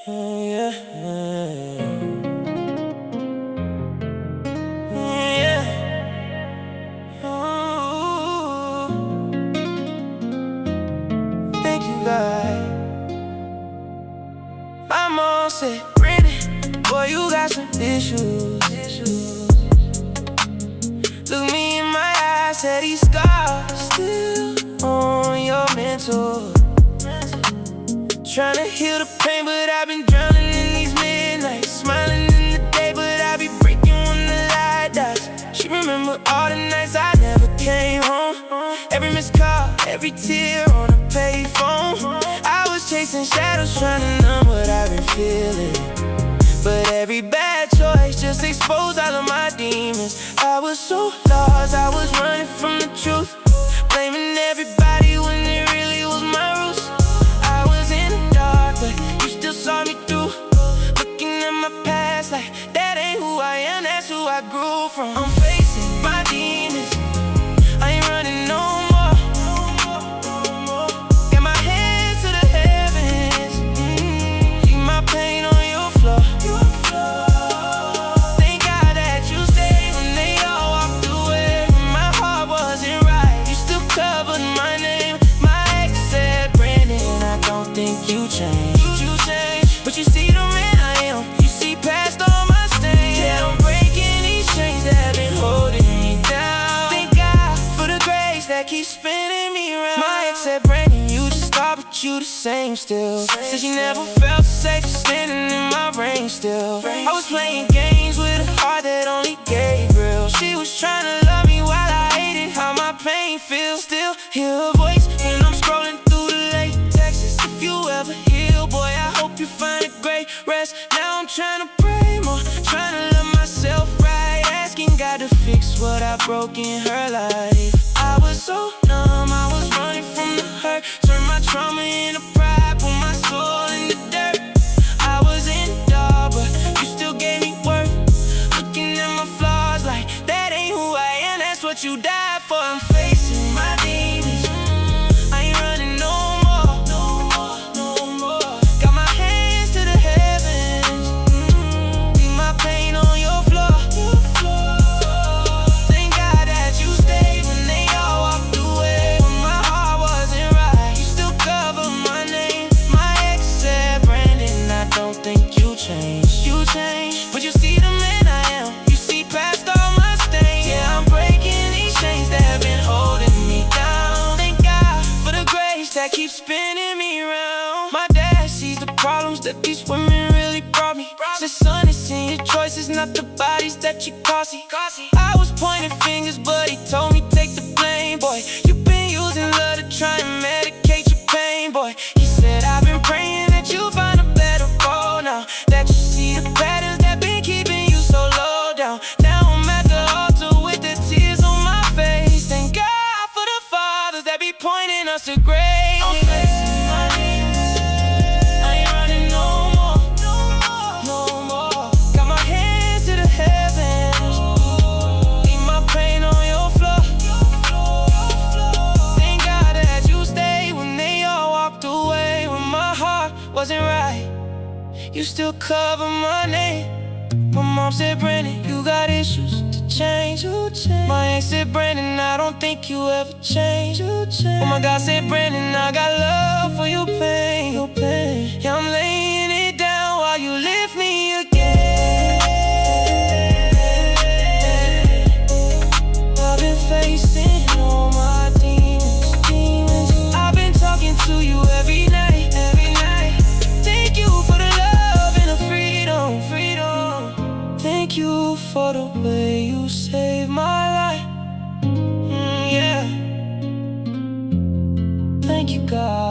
Yeah, yeah. Ooh, thank you, God. My mom said, Brandon, boy, you got some issues. Look me in my eyes, said these scars still on your mental. Tryna heal the pain, but I've been drowning in these midnights. Smiling in the day, but I be breaking when the light dies. She remember all the nights I never came home. Every missed call, every tear on a payphone. I was chasing shadows, trying to numb what I've been feeling. But every bad choice just exposed all of my demons. I was so lost, I was running from the truth, blaming everybody when it really was my roots. I was in the dark, but you still saw me through. Looking at my past like that ain't who I am, that's who I grew from. I'm facing my demons, I ain't running no more. Got my hands to the heavens, keep my pain on your floor. Thank God that you stayed when they all walked away. When my heart wasn't right, you still covered my name. My ex said, Brandon, I don't think you changed. But you see the man I am, you see past all my stains. Yeah, I'm breaking these chains that have been holding me down. Thank God for the grace that keeps spinning me around. My ex said, Brandon, you just thought, but you the same still. Said she never felt safe standing in my rain still. I was playing games with a heart that only gave real. She was trying to love me while I hated how my pain feels. Still hear her voice when I'm scrolling through the late texts. If you ever heal, boy, I hope you find a great rest. Now I'm trying to pray more, trying to love myself right, asking God to fix what I broke in her life. I was so numb, I was running from the hurt, turned my trauma into pride, put my soul in the dirt. I was in the dark, but you still gave me worth. Looking at my flaws like that ain't who I am, that's what you died for. I'm facing my demons, I ain't running no more. Got my hands to the heavens, leave my pain on your floor. Thank God that you stayed when they all walked away. When my heart wasn't right, you still cover my name. My ex said, Brandon, I don't think you changed. But you see the man I am, you see past all my stains. Yeah, I'm breaking these chains that have been holding me down. Thank God for the grace that keeps spinning me around. My dad sees the problems that these women really brought me. Said, son, it's in your choices, not the bodies that you causing. I was pointing fingers, but he told me take the blame. Boy, you've been using love to try and medicate your pain. Boy, he said, I've been praying that you find a better road now, that you see the patterns that been keeping you so low down. Now I'm at the altar with the tears on my face. Thank God for the fathers that be pointing us to grace. I'm facing my demons, I ain't running no more. Got my hands to the heavens, leave my pain on your floor. Thank God that you stayed when they all walked away. When my heart wasn't right, you still cover my name. My mom said, Brandon, you got issues to change. My ex said, Brandon, I don't think you ever change. Oh my God said, Brandon, I got love for your pain. Yeah, I'm laying it down while you lift me again. I've been facing all my demons. I've been talking to you every night. Thank you for the love and the freedom. Thank you for the way you saved my life. Yeah. Thank you, God.